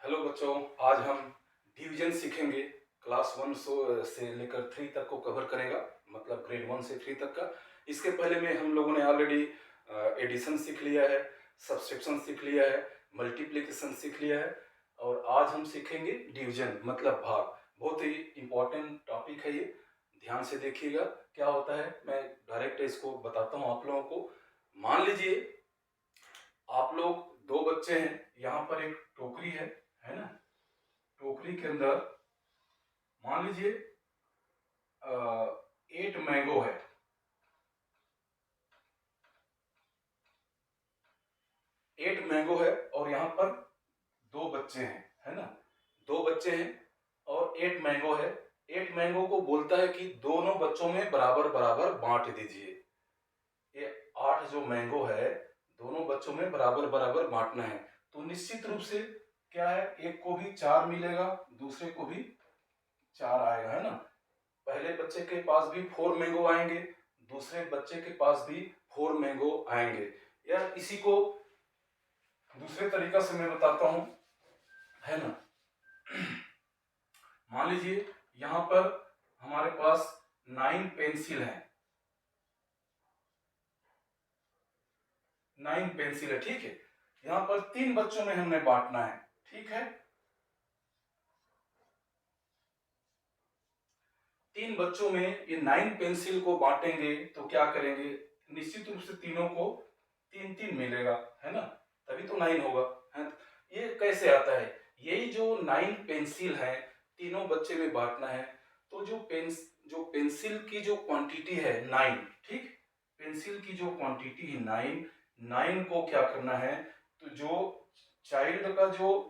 Hello बच्चों, आज हम डिवीजन सीखेंगे। क्लास 1 से लेकर 3 तक को कवर करेगा, मतलब ग्रेड 1 से 3 तक का। इसके पहले में हम लोगों ने ऑलरेडी एडिशन सीख लिया है, सब्सट्रैक्शन सीख लिया है, मल्टीप्लिकेशन सीख लिया है और आज हम सीखेंगे डिवीजन मतलब भाग। बहुत ही इम्पोर्टेंट टॉपिक है ये, ध्यान से देखिएगा क्या होता है। मैं डायरेक्ट इसको बताता हूँ आप लोगों को। मान लीजिए आप लोग दो बच्चे हैं, यहाँ पर एक टोकरी है ना। टोकरी के अंदर मान लीजिए 8 मैंगो है। 8 मैंगो है और यहाँ पर दो बच्चे हैं, है ना। दो बच्चे हैं और 8 मैंगो है। 8 मैंगो को बोलता है कि दोनों बच्चों में बराबर बराबर बांट दीजिए। ये 8 जो मैंगो है दोनों बच्चों में बराबर बराबर बांटना है। तो निश्चित रूप से क्या है, एक को भी 4 मिलेगा, दूसरे को भी 4 आएगा, है ना। पहले बच्चे के पास भी 4 मैंगो आएंगे, दूसरे बच्चे के पास भी 4 मैंगो आएंगे। या इसी को दूसरे तरीका से मैं बताता हूं, है ना। मान लीजिए यहां पर हमारे पास 9 पेंसिल है, 9 पेंसिल है, ठीक है। यहां पर 3 बच्चों में हमने बांटना है, ठीक है। 3 बच्चों में ये 9 पेंसिल को बांटेंगे तो क्या करेंगे, निश्चित रूप से तीनों को 3-3 मिलेगा, है ना। तभी तो 9 होगा, है। ये कैसे आता है, यही जो 9 पेंसिल है तीनों बच्चे में बांटना है। तो जो पेंसिल की जो क्वांटिटी है 9, ठीक। पेंसिल की जो क्वांटिटी है 9 को क्या करना है, तो जो चाइल्ड का जो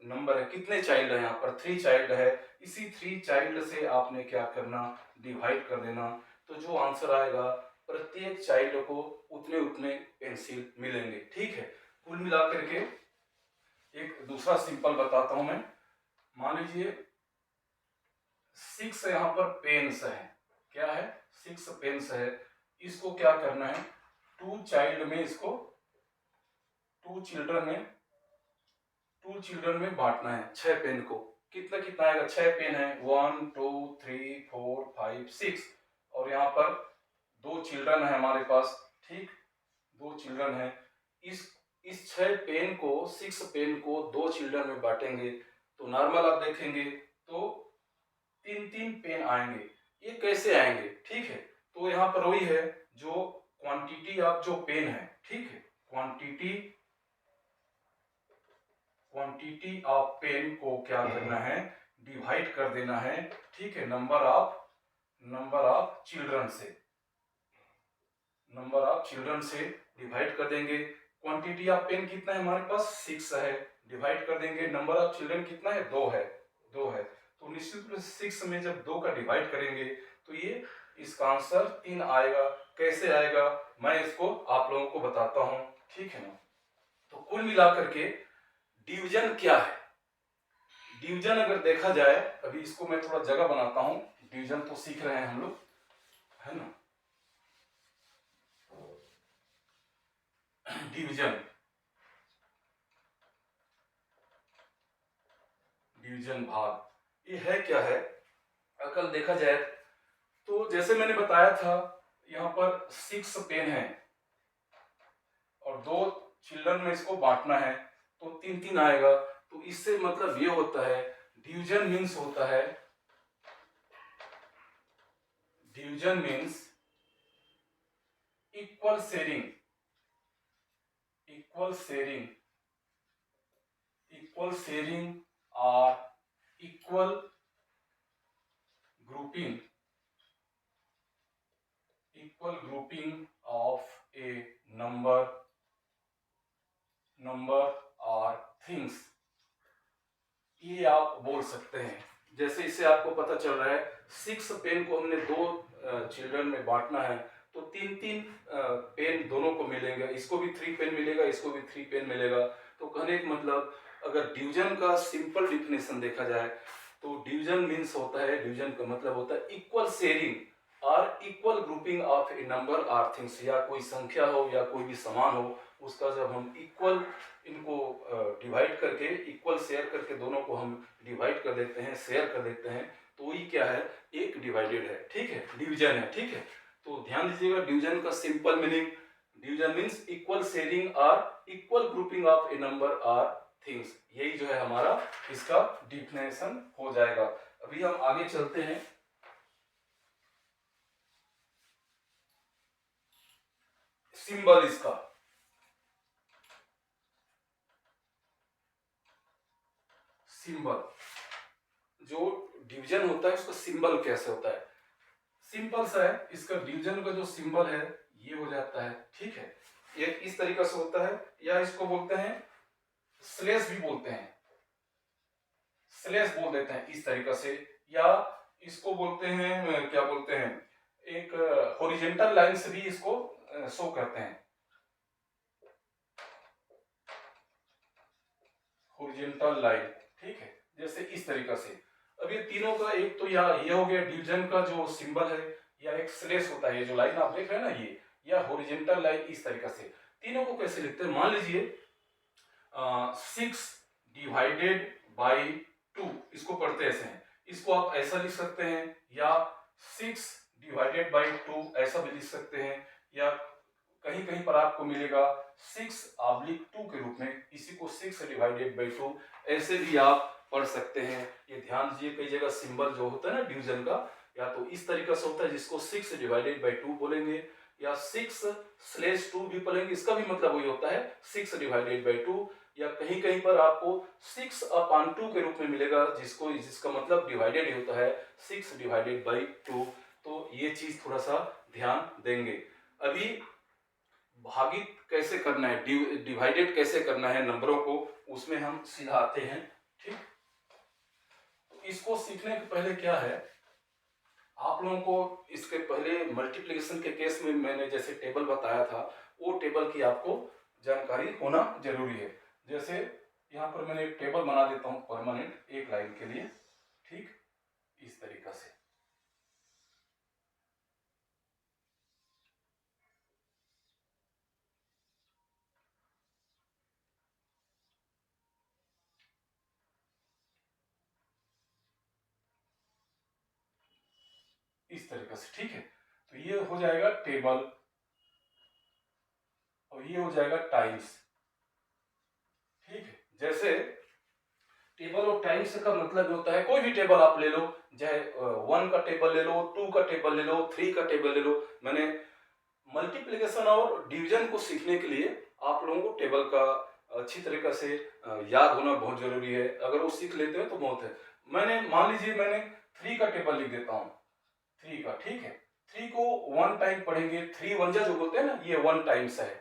नंबर है, कितने चाइल्ड है, यहाँ पर 3 चाइल्ड है। इसी 3 चाइल्ड से आपने क्या करना, डिवाइड कर देना। तो जो आंसर आएगा प्रत्येक चाइल्ड को उतने उतने पेंसिल मिलेंगे, ठीक है। कुल मिलाकर के एक दूसरा सिंपल बताता हूं मैं। मान लीजिए 6 यहाँ पर पेन्स है, क्या है, 6 पेन्स है। इसको क्या करना है, 2 चाइल्ड में इसको 2 चिल्ड्रन में 2 चिल्ड्रन में बांटना है। 6 पेन को कितना कितना आएगा, 6 पेन है, 1 2 3 4 5 6 और यहाँ पर 2 चिल्ड्रन है हमारे पास, ठीक। 2 चिल्ड्रन है। इस 6 पेन को 6 पेन को 2 चिल्ड्रन में बांटेंगे तो नॉर्मल आप देखेंगे तो 3-3 पेन आएंगे। ये कैसे आएंगे, ठीक है। तो यहाँ पर वही है, जो क्वांटिटी ऑफ जो पेन है, ठीक है, क्वांटिटी ऑफ पेन को क्या करना है, डिवाइड कर देना है, ठीक है, नंबर ऑफ चिल्ड्रन से डिवाइड कर देंगे। क्वांटिटी ऑफ पेन कितना है हमारे पास, 6 है, डिवाइड कर देंगे। नंबर ऑफ चिल्ड्रन कितना है, 2 है। तो निश्चित रूप से 6 में जब 2 का डिवाइड करेंगे तो ये इसका आंसर 3 आएगा। कैसे आएगा, मैं इसको आप लोगों को बताता हूं, ठीक है ना। तो कुल मिलाकर के डिवीजन क्या है, डिवीजन अगर देखा जाए, अभी इसको मैं थोड़ा जगह बनाता हूं, डिवीजन तो सीख रहे हैं हम लोग, है ना। डिवीजन डिवीजन भाग ये है क्या है, अगर देखा जाए तो जैसे मैंने बताया था यहाँ पर 6 पेन है और 2 चिल्ड्रन में इसको बांटना है तो 3-3 आएगा। तो इससे मतलब ये होता है, डिवीजन मीन्स होता है, division means equal sharing, equal sharing, equal sharing और equal grouping, equal grouping of a number और थिंग्स, ये आप बोल सकते हैं। जैसे इससे आपको पता चल रहा है 6 पेन को हमने 2 चिल्ड्रन में बांटना है तो 3-3 पेन दोनों को मिलेंगे, इसको भी 3 पेन मिलेगा, इसको भी 3 पेन मिलेगा। तो कहने का मतलब अगर डिवीजन का सिंपल डिफिनेशन देखा जाए तो डिवीजन मीन्स होता है, डिवीजन का मतलब होता है इक्वल शेयरिंग और equal grouping of a number और थिंग्स, या कोई संख्या हो या कोई भी सामान हो उसका जब हम इक्वल इनको डिवाइड करके इक्वल शेयर करके दोनों को हम डिवाइड कर देते हैं, शेयर कर देते हैं, तो ये क्या है, एक डिवाइडेड है, ठीक है, डिवीजन है, ठीक है। तो ध्यान दीजिएगा डिवीजन का simple meaning, division means equal sharing और equal grouping of a number or things, यही जो है हमारा इसका डिफिनेशन हो जाएगा। अभी हम आगे चलते हैं। सिंबल इसका, सिंबल जो डिवीजन होता है उसका सिंबल कैसे होता है, सिंपल सा है, इसका डिवीजन का जो सिंबल है ये हो जाता है, ठीक है, ये इस तरीके से होता है, या इसको बोलते हैं स्लेश भी बोलते हैं, स्लेश बोल देते हैं इस तरीके से, या इसको बोलते हैं क्या बोलते हैं, एक हॉरिजॉन्टल लाइन से भी इसको शो करते हैं, हॉरिजॉन्टल लाइन, ठीक है, जैसे इस तरीके से। अब ये तीनों का एक तो या ये हो गया डिवीजन का जो सिंबल है, या एक स्लेश होता है, ये जो लाइन आप देख रहे हैं ना ये, या हॉरिजॉन्टल लाइन, इस तरीके से। तीनों को कैसे लिखते हैं, मान लीजिए 6 डिवाइडेड बाई 2, इसको पढ़ते ऐसे हैं, इसको आप ऐसा लिख सकते हैं, या 6 डिवाइडेड बाई 2 ऐसा भी लिख सकते हैं, या कहीं कहीं पर आपको मिलेगा 6/2 के रूप में, इसी को 6 डिवाइडेड बाई 2 ऐसे भी आप पढ़ सकते हैं। ये ध्यान दीजिए, कई जगह सिंबल जो होता है ना डिवीजन का, या तो इस तरीके से होता है जिसको 6 डिवाइडेड बाई 2 बोलेंगे, या 6/2 भी पढ़ेंगे, इसका भी मतलब वही होता है 6 डिवाइडेड बाई 2, या कहीं कहीं पर आपको 6/2 के रूप में मिलेगा, जिसका मतलब डिवाइडेड ही होता है 6 डिवाइडेड बाई 2। तो ये चीज थोड़ा सा ध्यान देंगे। अभी भागित कैसे करना है, डिवाइडेड कैसे करना है नंबरों को, उसमें हम सीधा आते हैं, ठीक। तो इसको सीखने के पहले क्या है, आप लोगों को इसके पहले मल्टीप्लिकेशन के केस में मैंने जैसे टेबल बताया था, वो टेबल की आपको जानकारी होना जरूरी है। जैसे यहाँ पर मैंने एक टेबल बना देता हूँ परमानेंट, एक लाइन के लिए, ठीक, इस तरीका से। इस तरीके से, ठीक है। तो ये हो जाएगा टेबल, और ये हो जाएगा टाइम्स, ठीक है। जैसे टेबल और टाइम्स का मतलब होता है, कोई भी टेबल आप ले लो, चाहे 1 का टेबल ले लो, 2 का टेबल ले लो, 3 का टेबल ले लो। मैंने मल्टीप्लिकेशन और डिवीजन को सीखने के लिए आप लोगों को टेबल का अच्छी तरीके से याद होना बहुत जरूरी है, अगर वो सीख लेते हो तो बहुत है। मैंने मान लीजिए मैंने 3 का टेबल लिख देता हूँ, 3 का, ठीक है। 3 को 1 टाइम पढ़ेंगे, 3 1 जा जो बोलते हैं ना, ये 1 टाइम्स है,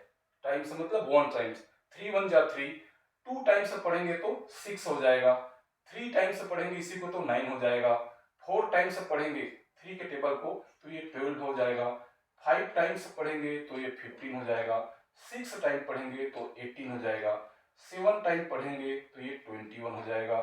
टाइम्स मतलब 1 टाइम्स, 3 1 जा 3, 2 टाइम्स से पढ़ेंगे तो 6 हो जाएगा, 3 टाइम्स से पढ़ेंगे इसी को तो 9 हो जाएगा, 4 टाइम्स से पढ़ेंगे 3 के टेबल को तो ये 12 हो जाएगा, 5 टाइम्स पढ़ेंगे तो ये 15 हो जाएगा, 6 टाइम पढ़ेंगे तो 18 हो जाएगा, 7 टाइम पढ़ेंगे तो ये 21 हो जाएगा,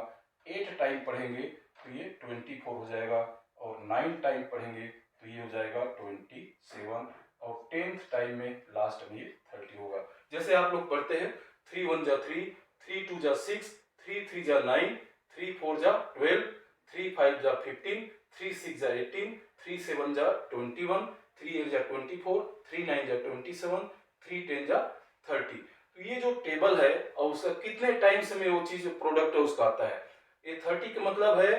8 टाइम पढ़ेंगे तो ये 24 हो जाएगा, और 9 टाइम पढ़ेंगे तो ये हो जाएगा 27, और 10th टाइम में लास्ट में ये 30 होगा। जैसे आप लोग पढ़ते हैं 3 1 जा 3, 3 2 जा 6, 3 3 जा 9, 3 4 जा 12, 3 5 जा 15, 3 6 जा 18, 3 7 जा 21, 3 8 जा 24, 3 9 जा 27, 3 10 जा 30। तो ये जो टेबल है और उसका कितने टाइम्स में वो चीज प्रोडक्ट है उसका आता है, ये 30 का मतलब है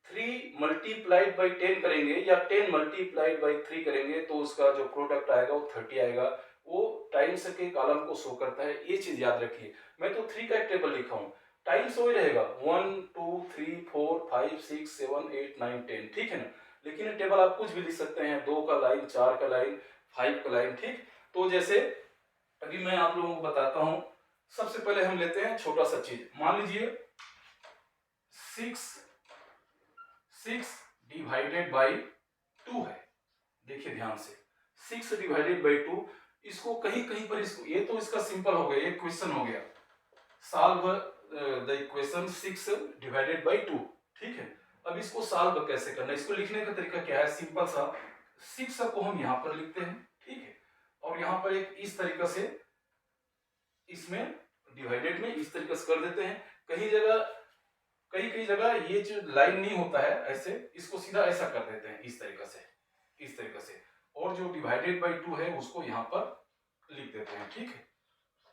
3 मल्टीप्लाइड बाई 10 करेंगे, या 10 मल्टीप्लाइड बाई 3 करेंगे तो उसका जो प्रोडक्ट आएगा वो 30 आएगा। वो टाइम्स के कॉलम को शो करता है, ये चीज याद रखिए। मैं तो 3 का एक टेबल लिखा हूँ, टाइम्स वही रहेगा 1 2 3 4 5 6 7 8 9 10, ठीक है ना। लेकिन टेबल आप कुछ भी लिख सकते हैं, 2 का लाइन, 4 का लाइन, 5 का लाइन, ठीक। तो जैसे अभी मैं आप लोगों को बताता हूं, सबसे पहले हम लेते हैं छोटा सा चीज, मान लीजिए 6 डिवाइडेड बाई 2 है, देखिए ध्यान से, 6 डिवाइडेड बाई 2, इसको कहीं कहीं पर इसको, ये तो इसका सिंपल हो गया, एक क्वेश्चन हो गया, solve the equation 6 divided by 2, ठीक है। अब इसको सॉल्व कैसे करना है, इसको लिखने का तरीका क्या है, सिंपल सा, 6 को हम यहां पर लिखते हैं, ठीक है, और यहां पर एक इस तरीके से इसमें डिवाइडेड में इस तरीके से कर देते हैं। कई कई जगह ये जो लाइन नहीं होता है ऐसे, इसको सीधा ऐसा कर देते हैं इस तरीके से, इस तरीके से, और जो डिवाइडेड बाई 2 है उसको यहाँ पर लिख देते हैं। ठीक है,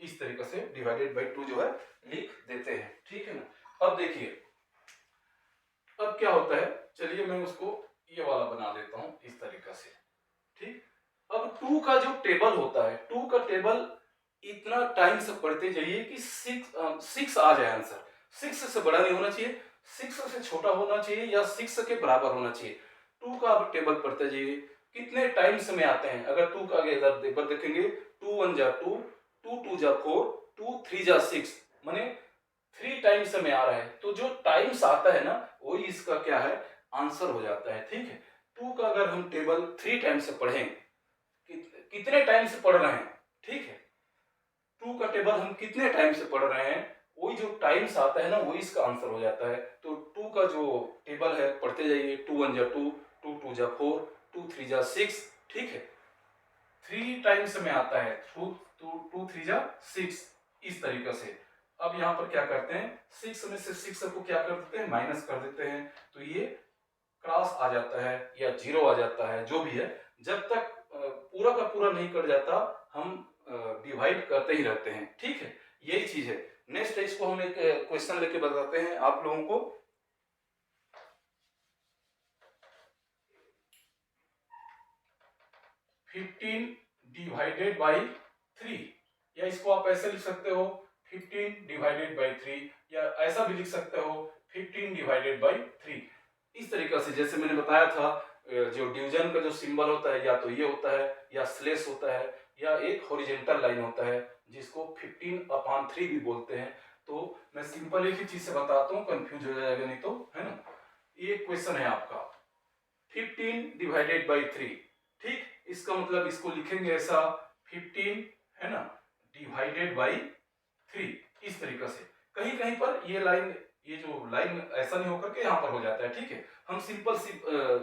इस तरीके से डिवाइडेड बाई 2 जो है लिख देते हैं। ठीक है ना। अब देखिए अब क्या होता है, चलिए मैं उसको ये वाला बना देता हूं इस तरीके से। ठीक, अब 2 का जो टेबल होता है, 2 का टेबल इतना टाइम से पढ़ते जाइए कि 6 आ जाए आंसर। 6 से बड़ा नहीं होना चाहिए, 6 से छोटा होना चाहिए, या 6 के बराबर होना चाहिए। 2 का आप टेबल पढ़ते जाइए, कितने टाइम्स में आते हैं। अगर 2 का आगे इधर देखेंगे, 2 1 जा 2, 2 2 जा 4, 2 3 जा 6, माने 3 टाइम्स में आ रहा है। तो जो टाइम्स आता है ना वही इसका क्या है, आंसर हो जाता है। ठीक है, 2 का अगर हम टेबल 3 टाइम्स से पढ़ें, कितने टाइम से पढ़ रहे हैं, ठीक है, 2 का टेबल हम कितने टाइम से पढ़ रहे हैं, वही जो टाइम्स आता है ना वही इसका आंसर हो जाता है। तो 2 का जो टेबल है पढ़ते जाइए, 2 1 जा 2, 2 2 जा 4, 2 3 जा 6, ठीक है, 3 टाइम्स में आता है, 2 3 जा 6, इस तरीके से। अब यहाँ पर क्या करते हैं, 6 में से 6 को क्या कर देते हैं, माइनस कर देते हैं, तो ये क्रॉस आ जाता है या 0 आ जाता है, जो भी है। जब तक पूरा का पूरा नहीं कट जाता हम डिवाइड करते ही रहते हैं। ठीक है, यही चीज है। नेक्स्ट है, इसको हम एक क्वेश्चन लेके बताते हैं आप लोगों को। फिफ्टीन डिवाइडेड बाई 3, या इसको आप ऐसे लिख सकते हो 15 डिवाइडेड बाई 3, या ऐसा भी लिख सकते हो 15 डिवाइडेड बाई 3। इस तरीके से, जैसे मैंने बताया था, जो डिवीजन का जो सिंबल होता है या तो ये होता है, या स्लेश होता है, या एक हॉरिजॉन्टल लाइन होता है जिसको 15/3 भी बोलते हैं। तो मैं सिंपल एक ही चीज से बताता हूँ, कंफ्यूज हो जाएगा नहीं तो, है ना। ये क्वेश्चन है आपका 15 डिवाइडेड बाई 3, ठीक, इसका मतलब इसको लिखेंगे ऐसा 15, है ना, डिवाइडेड बाई 3, इस तरीके से। कहीं कहीं पर ये लाइन, ये जो लाइन ऐसा नहीं होकर के यहाँ पर हो जाता है। ठीक है, हम सिंपल सी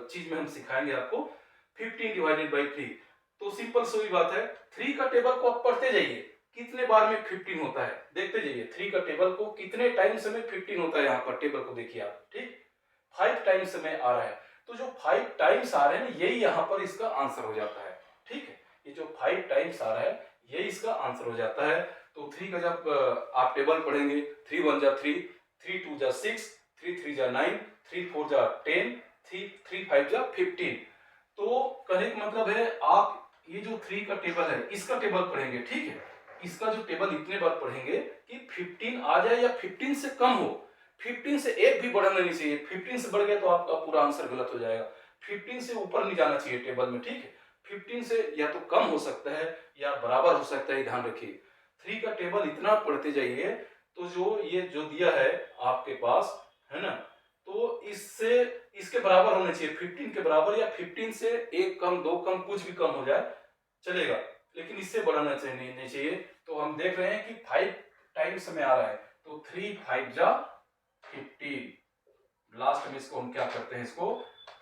चीज में हम सिखाएंगे आपको 15 डिवाइडेड बाई 3। तो सिंपल सी बात है, 3 का टेबल को आप पढ़ते जाइए, कितने बार में 15 होता है देखते जाइए। 3 का टेबल को कितने टाइम्स में 15 होता है, यहाँ पर टेबल को देखिए आप, ठीक, 5 टाइम्स में आ रहा है। तो जो 5 टाइम्स आ रहे हैं यही यहाँ पर इसका आंसर हो जाता है। ठीक है, ये जो 5 टाइम्स आ रहा है यही इसका आंसर हो जाता है। तो 3 का जब आप टेबल पढ़ेंगे, 3 1 जा 3, 3 2 जा 6, 3 3 जा 9, 3 4 जा 10, 3 5 जा 15। तो कहने का मतलब है, आप ये जो 3 का टेबल है इसका टेबल पढ़ेंगे, ठीक है, इसका जो टेबल इतने बार पढ़ेंगे कि 15 आ जाए या 15 से कम हो। 15 से एक भी बढ़ना नहीं चाहिए, 15 से बढ़ गया तो आपका पूरा आंसर गलत हो जाएगा। 15 से ऊपर नहीं जाना चाहिए टेबल में, ठीक है, 15 से या तो कम हो सकता है या बराबर हो सकता है, ध्यान रखिए। 3 का टेबल इतना पढ़ते जाइए, तो जो ये जो दिया है आपके पास, है ना, तो इससे इसके बराबर होने चाहिए, 15 के बराबर, या 15 से एक कम, दो कम, कुछ भी कम हो जाए चलेगा, लेकिन इससे बढ़ाना चाहिए नहीं चाहिए। तो हम देख रहे हैं कि 5 टाइम्स में आ रहा है, तो 3 5 जा 15। लास्ट में इसको हम क्या करते हैं, इसको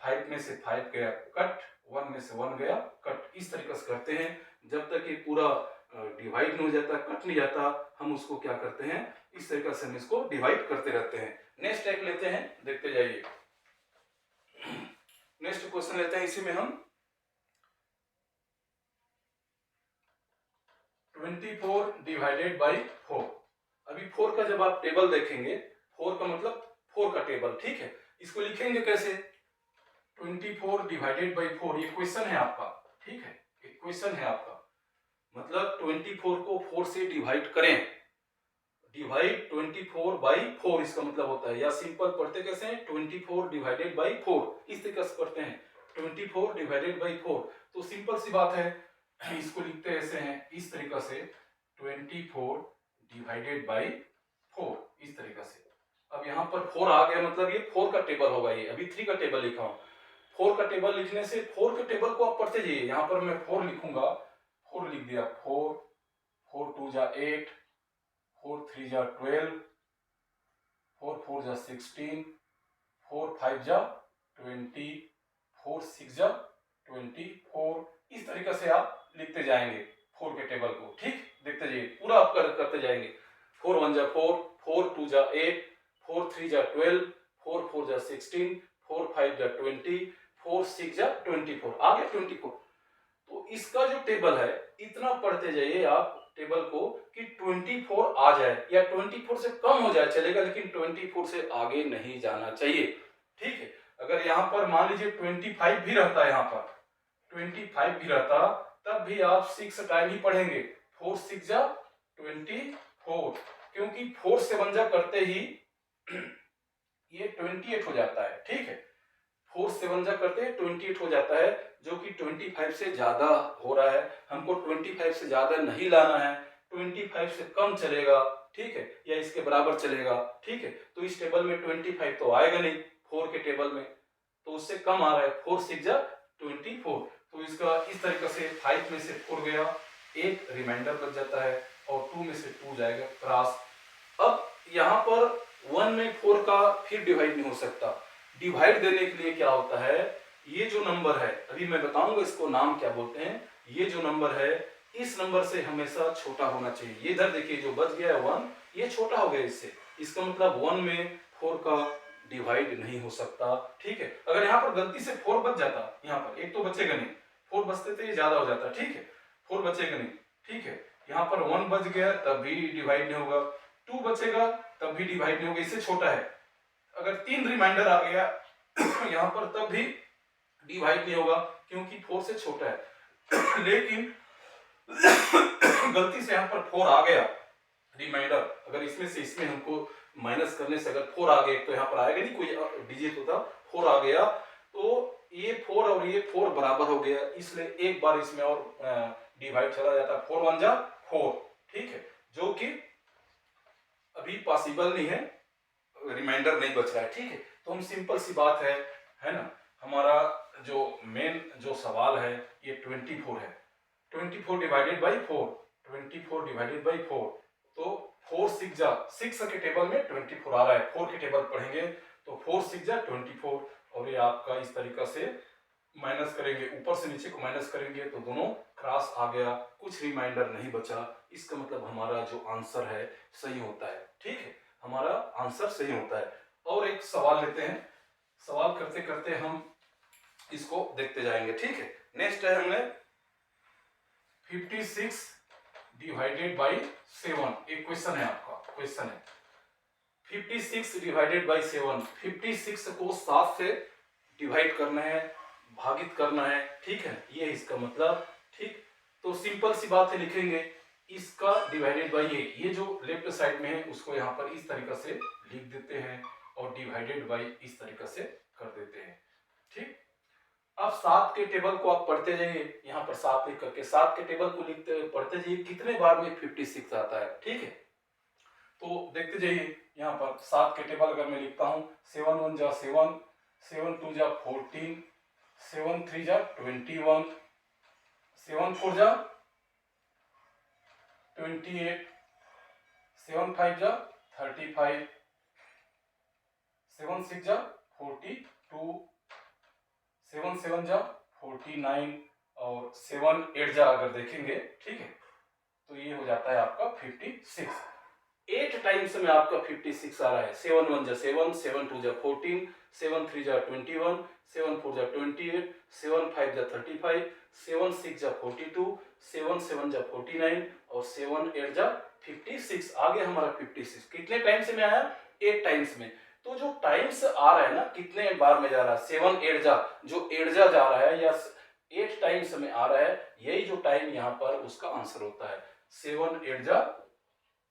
5 में से 5 गया कट, 1 में से 1 गया कट, इस तरीके से करते हैं। जब तक ये पूरा डिवाइड नहीं हो जाता, कट नहीं जाता, हम उसको क्या करते हैं, इस तरीके से हम इसको डिवाइड करते रहते हैं। नेक्स्ट एक लेते हैं, देखते जाइए। नेक्स्ट क्वेश्चन लेते हैं, इसी में हम 24 डिवाइडेड बाई 4। अभी 4 का जब आप टेबल देखेंगे, 4 का मतलब 4 का टेबल, ठीक है, इसको लिखेंगे कैसे, 24 डिवाइडेड बाई 4, ये क्वेश्चन है आपका, ठीक है, एक क्वेश्चन है आपका, मतलब 24 को 4 से डिवाइड करें, डिवाइड 24 बाई 4 इसका मतलब होता है, या सिंपल पढ़ते कैसे हैं, 24 डिवाइडेड बाई 4, इस तरीके से पढ़ते हैं, 24 डिवाइडेड बाई 4। तो सिंपल सी बात है, इसको लिखते ऐसे हैं, इस तरीके से 24 डिवाइडेड बाई 4, इस तरीके से। अब यहाँ पर 4 आ गया, मतलब ये 4 का टेबल होगा, ये अभी 3 का टेबल लिखा हूं। 4 का टेबल लिखने से 4 के टेबल को आप पढ़ते जाइए। यहाँ पर मैं 4 लिखूंगा, 4 लिख दिया, 4 4 2 जा 8, 4 3 जा 12, 4 4 जा 16, 4 5 जा 20, 4 6 जा 24, इस तरीके से आप लिखते जाएंगे 4 के टेबल को, ठीक, देखते जाइए, पूरा आप करते जाएंगे। 4 1 जा 4, 4 2 जा 8, 4 3 जा 12, 4 4 जा 16, 4 5 जा 20, 4 6 जा 24, आ गया 24। तो इसका जो टेबल है इतना पढ़ते जाइए आप टेबल को कि 24 आ जाए, या 24 से कम हो जाए चलेगा, लेकिन 24 से आगे नहीं जाना चाहिए। ठीक है, अगर यहाँ पर मान लीजिए 25 भी रहता है, यहाँ पर 25 भी रहता, तब भी आप 6 टाइम ही पढ़ेंगे। 4 6 जा 24, क्योंकि 4 से 1 जा करते ही ये 28 हो जाता है। ठीक है, 4 से 1 जा करते हैं 28 हो जाता है, जो कि 25 से ज्यादा हो रहा है। हमको 25 से ज्यादा नहीं लाना है, 25 से कम चलेगा। ठीक है, या इसके बराबर चलेगा। ठीक है, तो इस टेबल में 25 तो आएगा नहीं 4 के टेबल में, तो उससे कम आ रहा है। 4 6 जा 24, तो इसका इस तरीके से 5 में से 4 गया, एक रिमाइंडर बच जाता है, और 2 में से 2 जाएगा क्रॉस। अब यहाँ पर 1 में 4 का फिर डिवाइड नहीं हो सकता। डिवाइड देने के लिए क्या होता है, ये जो नंबर है, अभी मैं बताऊंगा इसको नाम क्या बोलते हैं। ये जो नंबर है, इस नंबर से हमेशा छोटा होना चाहिए। ये इधर देखिए जो बच गया है 1, ये छोटा हो गया इससे, इसका मतलब 1 में 4 का डिवाइड नहीं हो सकता। ठीक है, अगर यहाँ पर गलती से 4 बच जाता, यहाँ पर एक तो बचेगा नहीं, 4 बचते तो ये ज्यादा हो जाता। ठीक है, 4 बचेगा नहीं। ठीक है, यहाँ पर 1 बच गया तब भी डिवाइड नहीं होगा, 2 बचेगा तब भी डिवाइड नहीं होगा, इससे छोटा है। अगर 3 रिमाइंडर आ गया यहाँ पर, तब भी डिवाइड नहीं होगा, क्योंकि 4 से छोटा है। लेकिन गलती से यहाँ पर 4 आ गया रिमाइंडर, अगर इसमें से इसमें हमको माइनस करने से अगर 4 आ गया, तो यहाँ पर आएगा नहीं कोई डिजिट होता, 4 आ गया, तो ये 4 और ये 4 बराबर हो गया, इसलिए एक बार इसमें और डिवाइड चला जाता है। 4 1 जा 4। ठीक है, जो कि अभी पॉसिबल नहीं है, रिमाइंडर नहीं बच रहा है। ठीक है, तो हम सिंपल सी बात है ना, हमारा जो मेन जो सवाल है ये 24 है। 24 डिवाइडेड बाई 4, 24 डिवाइडेड बाई 4, तो 4 6 जा 6 के टेबल में 24 आ रहा है, 4 के टेबल पढ़ेंगे तो 4 6 जा 24, और ये आपका इस तरीका से माइनस करेंगे, ऊपर से नीचे को माइनस करेंगे तो दोनों क्रॉस आ गया, कुछ रिमाइंडर नहीं बचा। इसका मतलब हमारा जो आंसर है सही होता है। ठीक है, हमारा आंसर सही होता है। और एक सवाल लेते हैं, सवाल करते करते हम इसको देखते जाएंगे। ठीक है, नेक्स्ट है हमने 56 डिवाइडेड बाई 7। एक क्वेश्चन है आपका, क्वेश्चन है 56 डिवाइडेड बाई 7। 56 को 7 से डिवाइड करना है, भागित करना है। ठीक है, ये इसका मतलब। ठीक, तो सिंपल सी बात है, लिखेंगे इसका डिवाइडेड बाई ये जो लेफ्ट साइड में है उसको यहाँ पर इस तरीका से लिख देते हैं, और डिवाइडेड बाई इस तरीका से कर देते हैं। ठीक, अब 7 के टेबल को आप पढ़ते जाइए, यहाँ पर 7 लिख करके 7 के टेबल को लिखते पढ़ते जाइए, कितने बार में 56 आता है। ठीक है, तो देखते जाइए, यहाँ पर 7 के टेबल अगर मैं लिखता हूँ, 7 1 जा 7, 7 2 जा 14, 7 3 जा 21, 7 4 जा 28, 7 5 जा 35, 7 6 जा 42, 7 7 जा 49, और 7 8 जा अगर देखेंगे, ठीक है, तो ये हो जाता है आपका 56। 8 टाइम्स में आपका 56 आ रहा है। 7 1 जा 7, 7 2 जा 14, 7 3 जा 21, 7 4 जा 28, 7 5 जा 35, 7 6 जा 42, 7 7 जा 49, और 7 8 जा 56। आगे हमारा 56 कितने टाइम्स में आया? 8 टाइम्स में। तो जो टाइम्स आ रहा है ना, कितने बार में जा रहा है, 7 8 जा, जो 8 जा रहा है या 8 टाइम्स में आ रहा है, यही जो टाइम यहाँ पर उसका आंसर होता है। 7 8 जा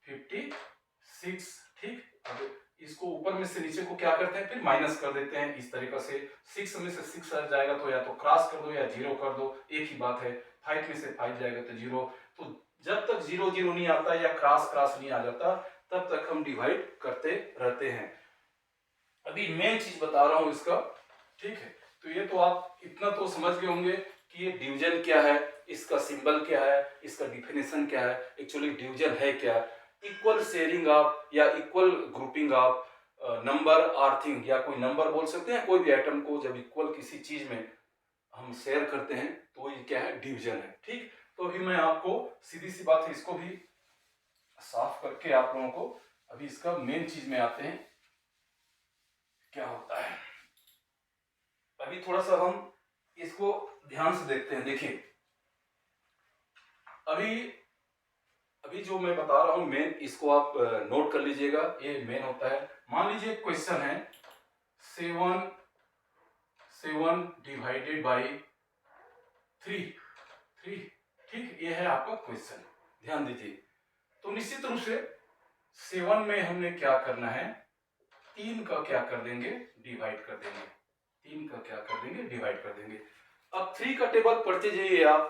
56। ठीक, अब इसको ऊपर में से नीचे को क्या करते हैं, फिर माइनस कर देते हैं इस तरीके से। 6 में से 6 आ जाएगा तो या तो क्रॉस कर दो या 0 कर दो, एक ही बात है। 5 में से 5 जाएगा तो 0। तो जब तक 0 0 नहीं आता या क्रॉस नहीं आ जाता, तब तक हम डिवाइड करते रहते हैं। अभी मेन चीज बता रहा हूं इसका। ठीक है, तो ये तो आप इतना तो समझ गए होंगे कि ये डिवीजन क्या है, इसका सिंबल क्या है, इसका डिफिनेशन क्या है। एक्चुअली डिवीजन है क्या? इक्वल शेयरिंग ऑफ या इक्वल ग्रुपिंग ऑफ नंबर और थिंग, या कोई नंबर बोल सकते हैं, कोई भी आइटम को जब इक्वल किसी चीज में हम शेयर करते हैं तो ये क्या है, डिवीजन है। ठीक, तो अभी मैं आपको सीधी सी बात है, इसको भी साफ करके आप लोगों को अभी इसका मेन चीज में आते हैं क्या होता है। अभी थोड़ा सा हम इसको ध्यान से देखते हैं। देखिए अभी अभी जो मैं बता रहा हूं मेन, इसको आप नोट कर लीजिएगा, ये मेन होता है। मान लीजिए क्वेश्चन है 7 डिवाइडेड बाई 3, ठीक, ये है आपका क्वेश्चन, ध्यान दीजिए। तो निश्चित रूप से 7 में हमने क्या करना है, 3 का क्या कर देंगे, डिवाइड कर देंगे, 3 का क्या कर देंगे, डिवाइड कर देंगे। अब 3 का टेबल पढ़ते जाइए आप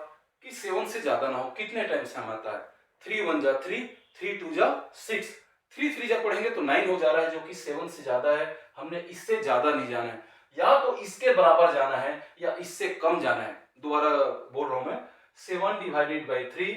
कि 7 से ज्यादा ना हो। कितने टाइम से हम आता है, 3 1 जा 3, 3 2 जा 6, 3 3 जा पढ़ेंगे तो 9 हो जा रहा है, जो कि 7 से ज्यादा है। हमने इससे ज्यादा नहीं जाना है, या तो इसके बराबर जाना है या इससे कम जाना है। दोबारा बोल रहा हूं मैं, 7 डिवाइडेड बाई 3,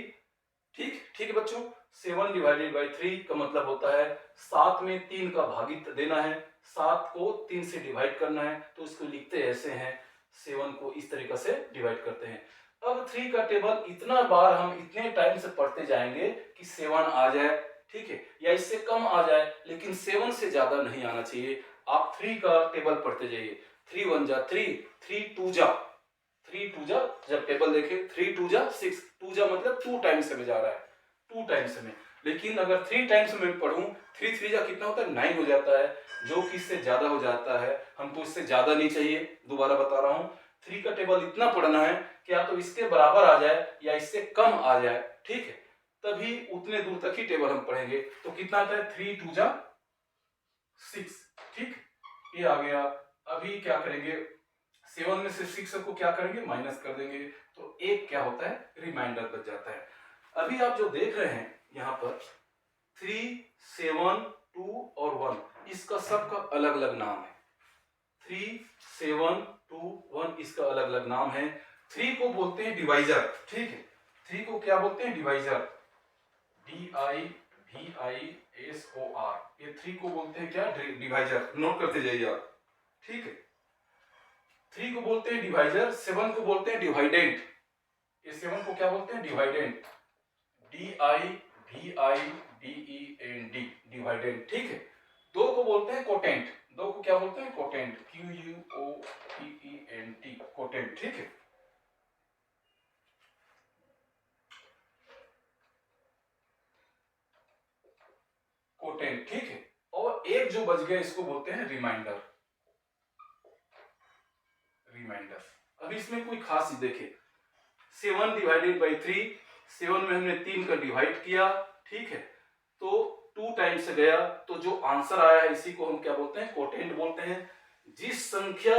ठीक है बच्चों। 7 डिवाइडेड बाई 3 का मतलब होता है 7 में 3 का भागित देना है, 7 को 3 से डिवाइड करना है। तो इसको लिखते ऐसे हैं, 7 को इस तरीके से डिवाइड करते हैं। अब 3 का टेबल इतना बार हम इतने टाइम से पढ़ते जाएंगे कि 7 आ जाए, ठीक है, या इससे कम आ जाए, लेकिन 7 से ज्यादा नहीं आना चाहिए। आप 3 का टेबल पढ़ते जाइए, 3 1 जा 3, 3 2 जा, 3 2 जा, जब टेबल देखे 3 2 जा 6, 2 जा मतलब 2 टाइम्स में जा रहा है, 2 टाइम्स में। लेकिन अगर 3 टाइम्स में पढ़ूं, 3 3 जा कितना होता है, 9 हो जाता है, जो कि इससे ज्यादा हो जाता है। हमको इससे ज्यादा नहीं चाहिए। दोबारा बता रहा हूं, 3 का टेबल इतना पढ़ना है कि या तो इसके बराबर आ जाए या इससे कम आ जाए, ठीक है, तभी उतने दूर तक ही टेबल हम पढ़ेंगे। तो कितना आता है, 3 2 जा 6, ठीक, ये आ गया। अभी क्या करेंगे, 7 में से 6 को क्या करेंगे, माइनस कर देंगे, तो एक क्या होता है, रिमाइंडर बच जाता है। अभी आप जो देख रहे हैं यहाँ पर 3 7 2 और 1, इसका सबका अलग अलग नाम है। 3 7 2 1 इसका अलग अलग नाम है। 3 को बोलते हैं डिवाइजर, ठीक है, 3 को क्या बोलते हैं, डिवाइजर, DIVISOR, ये 3 को बोलते हैं क्या, डिवाइजर। नोट करते जाइए आप, ठीक है। 3 को बोलते हैं डिवाइजर, 7 को बोलते हैं डिवाइडेंट। ये 7 को क्या बोलते हैं, डिवाइडेंट, DIVIDENT, डिवाइडेंट, ठीक है। 2 को बोलते हैं कोटेंट, 2 को क्या बोलते हैं, कोटेंट, QUOTENT, कोटेंट, ठीक है। कोटेंट, ठीक है। और एक जो बच गया इसको बोलते हैं रिमाइंडर, रिमाइंडर। अब इसमें कोई खास चीज देखिए, 7 डिवाइडेड बाई 3, 7 में हमने 3 का डिवाइड किया, ठीक है, तो 2 टाइम्स से गया, तो जो आंसर आया है इसी को हम क्या बोलते हैं, कोटेंट बोलते हैं। जिस संख्या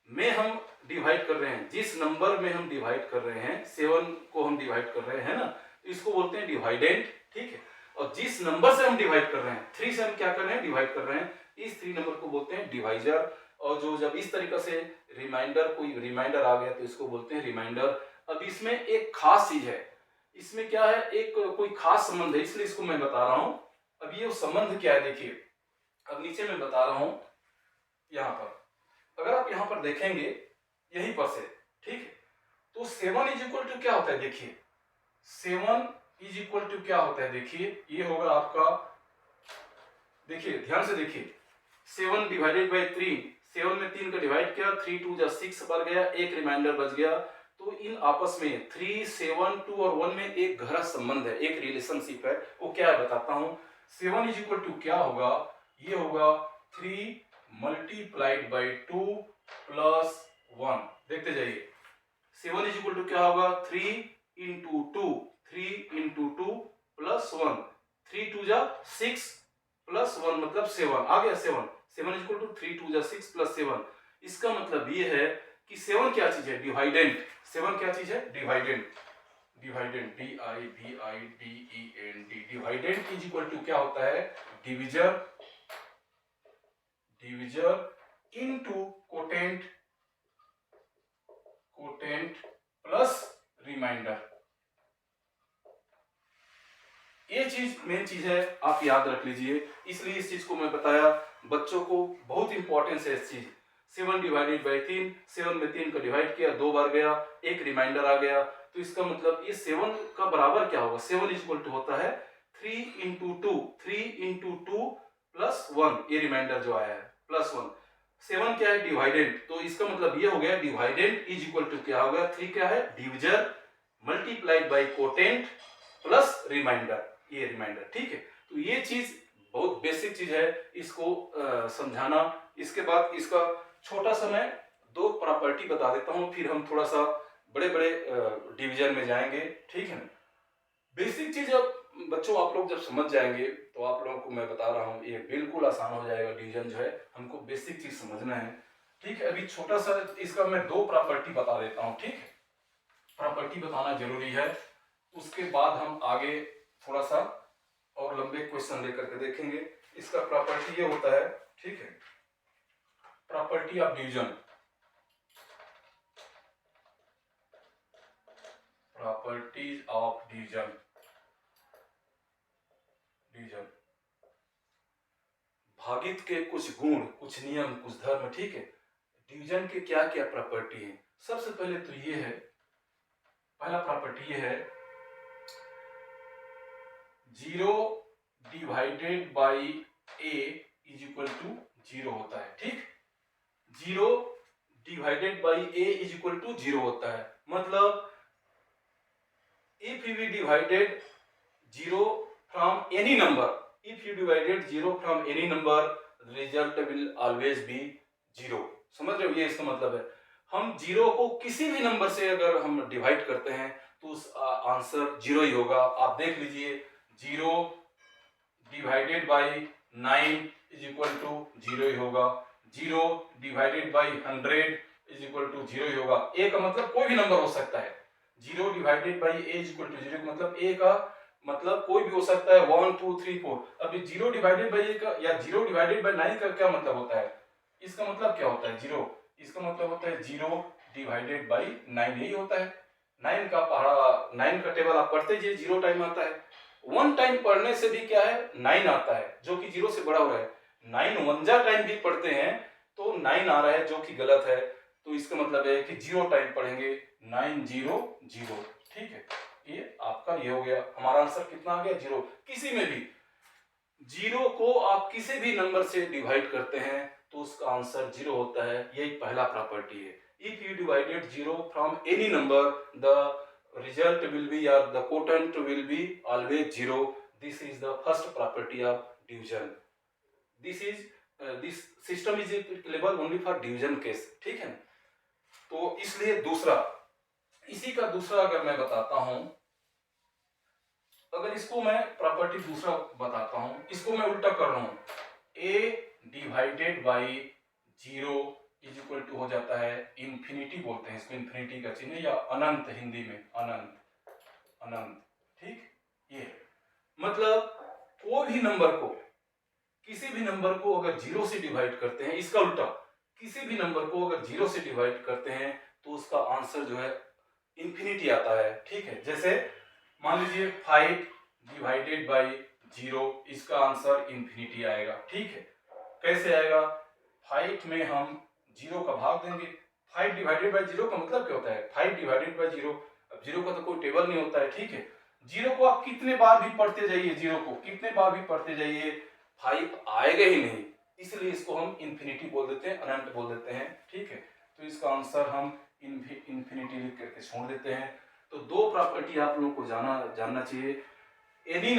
में हम डिवाइड कर रहे हैं, जिस नंबर में हम डिवाइड कर रहे हैं, 7 को हम डिवाइड कर रहे हैं ना, तो इसको बोलते हैं डिवाइडेंट, ठीक है। और जिस नंबर से हम डिवाइड कर रहे हैं, 3 से हम क्या कर रहे हैं, डिवाइड कर रहे हैं, इस 3 नंबर को बोलते हैं डिवाइजर। और जो जब इस तरीके से रिमाइंडर, कोई रिमाइंडर आ गया तो इसको बोलते हैं रिमाइंडर। अब इसमें एक खास चीज है, इसमें क्या है, एक कोई खास संबंध है, इसलिए इसको मैं बता रहा हूं। अब ये संबंध क्या है, देखिए, अब नीचे मैं बता रहा हूं, यहां पर अगर आप यहां पर देखेंगे यहीं पर से, ठीक है, तो 7 इज इक्वल टू क्या होता है, देखिए 7 इज इक्वल टू क्या होता है, देखिए ये होगा आपका, देखिए ध्यान से देखिए, 7 डिवाइडेड बाई 3, 7 में 3 का डिवाइड किया, 3 2 जा 6 बच गया, एक रिमाइंडर बच गया। तो इन आपस में 3 7 2 और 1 में एक गहरा संबंध है, एक रिलेशनशिप है। वो क्या है बताता हूं। 7 इज इक्वल टू क्या होगा, ये होगा 3 मल्टीप्लाइड बाई 2 प्लस 1। देखते जाइए, 7 इज इक्वल टू क्या होगा, 3 इंटू 2, 3 इंटू 2 प्लस 1, 3 2 जा 6 प्लस 1 मतलब 7 आ गया। 7 7 इज इक्वल टू 3 2 जा 6 प्लस 7। इसका मतलब ये है कि 7 क्या चीज है, डिवाइडेंट। 7 क्या चीज है, dividend, dividend, DIVIDENT, dividend is equal to क्या होता है, divisor, divisor into quotient, quotient plus remainder. ये चीज मेन चीज है, आप याद रख लीजिए। इसलिए इस चीज को मैं बताया, बच्चों को बहुत इंपॉर्टेंस है इस चीज। 7 डिवाइडेड बाई 3, 7 में 3 का डिवाइड किया, 2 बार गया, एक रिमाइंडर आ गया, तो इसका मतलब ये 7 का बराबर क्या होगा, 7 इज इक्वल टू होता है 3 into 2 प्लस 1, ये रिमाइंडर जो आया है प्लस 1। 7 क्या है? डिवाइडेंड। तो इसका मतलब ये हो गया डिवाइडेंड इज इक्वल टू क्या हो गया? 3 क्या है? Divisor multiplied by quotient plus remainder, ये रिमाइंडर। ठीक है, तो ये चीज बहुत बेसिक चीज है, इसको समझाना। इसके बाद इसका छोटा सा मैं 2 प्रॉपर्टी बता देता हूं, फिर हम थोड़ा सा बड़े बड़े डिवीजन में जाएंगे। ठीक है ना? बेसिक चीज अब बच्चों आप लोग जब समझ जाएंगे तो आप लोगों को मैं बता रहा हूँ ये बिल्कुल आसान हो जाएगा। डिवीजन जो है हमको बेसिक चीज समझना है। ठीक है, अभी छोटा सा इसका मैं 2 प्रॉपर्टी बता देता हूँ। ठीक है, प्रॉपर्टी बताना जरूरी है, उसके बाद हम आगे थोड़ा सा और लंबे क्वेश्चन लेकर के देखेंगे। इसका प्रॉपर्टी ये होता है। ठीक है, property of division, properties of division, division भागित के कुछ गुण, कुछ नियम, कुछ धर्म। ठीक है, डिवीजन के क्या क्या प्रॉपर्टी है? सबसे पहले तो ये है, पहला प्रॉपर्टी ये है, 0 divided by a is equal to 0 होता है। ठीक, 0 divided by a is equal to 0 होता है। मतलब if we divided 0 from any number, if you divided 0 from any number, the result will always be 0। समझ रहे हो? ये इसका मतलब है, हम 0 को किसी भी नंबर से अगर हम डिवाइड करते हैं तो उस आंसर 0 ही होगा। आप देख लीजिए, 0 divided by 9 is equal to 0 ही होगा। 0 divided by 100 is equal to 0 ही होगा। ए का मतलब कोई भी नंबर हो सकता है। 0 divided by A is equal to 0 मतलब ए का मतलब कोई भी हो सकता है, 1 2 3 4। अभी 0 डिवाइडेड बाई ए का या 0 डिवाइडेड बाई 9 का क्या मतलब होता है? इसका मतलब क्या होता है? 0, इसका मतलब होता है 0 डिवाइडेड बाई 9, यही होता है। 9 का पढ़ा, 9 का टेबल आप पढ़ते जाइए, 0 टाइम आता है। 1 टाइम पढ़ने से भी क्या है? 9 आता है, जो कि 0 से बड़ा हो रहा है। 9 1 टाइम भी पढ़ते हैं तो 9 आ रहा है, जो कि गलत है। तो इसका मतलब है कि 0 टाइम पढ़ेंगे, 9 0 0। ठीक है, ये आपका ये हो गया। हमारा आंसर कितना आ गया? 0। किसी में भी 0 को आप किसी भी नंबर से डिवाइड करते हैं तो उसका आंसर 0 होता है। यही पहला प्रॉपर्टी है। If you divided 0 from any number, the result will be or the quotient will be always 0। This is the first property of division। This system is applicable only for division case। ठीक है, तो इसलिए दूसरा, इसी का दूसरा अगर मैं बताता हूं, अगर इसको मैं प्रॉपर्टी दूसरा बताता हूं, इसको मैं उल्टा कर रहा हूं, a divided by 0 is equal to हो जाता है इंफिनिटी, बोलते हैं इसको, इंफिनिटी का चिन्ह या अनंत, हिंदी में अनंत, अनंत। ठीक, ये मतलब कोई भी नंबर को, किसी भी नंबर को अगर 0 से डिवाइड करते हैं, इसका उल्टा, किसी भी नंबर को अगर 0 से डिवाइड करते हैं तो उसका आंसर जो है इंफिनिटी आता है। ठीक है, जैसे मान लीजिए 5 डिवाइडेड बाई 0, इसका आंसर इंफिनिटी आएगा। ठीक है, कैसे आएगा? 5 में हम 0 का भाग देंगे। 5 डिवाइडेड बाई 0 का मतलब क्या होता है? 5 डिवाइडेड बाई 0, अब 0 का तो कोई टेबल नहीं होता है। ठीक है, 0 को आप कितने बार भी पढ़ते जाइए, 0 को कितने बार भी पढ़ते जाइए, 5 आएगा ही नहीं। इसलिए इसको हम इंफिनिटी बोल देते हैं, अनंत बोल देते हैं। ठीक है, तो इसका आंसर हम इंफिनिटी लिख करके छोड़ देते हैं। तो 2 प्रॉपर्टी आप लोगों को जानना चाहिए। Any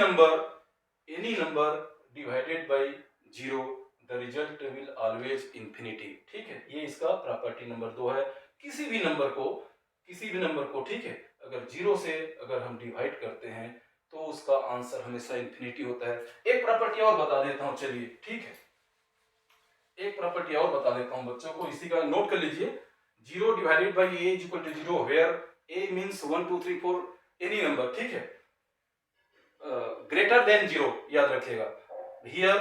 number divided by 0, the result will always infinity. ठीक है, ये इसका प्रॉपर्टी नंबर 2 है। किसी भी नंबर को ठीक है, अगर 0 से अगर हम डिवाइड करते हैं तो उसका आंसर हमेशा इंफिनिटी होता है। एक प्रॉपर्टी और बता देता हूं, चलिए। ठीक है, एक प्रॉपर्टी और बता देता हूं बच्चों को, इसी का नोट कर लीजिए। 0 divided by a is equal to 0 where a means 1 2 3 4 any number. ठीक है, ग्रेटर देन 0 याद रखिएगा। Here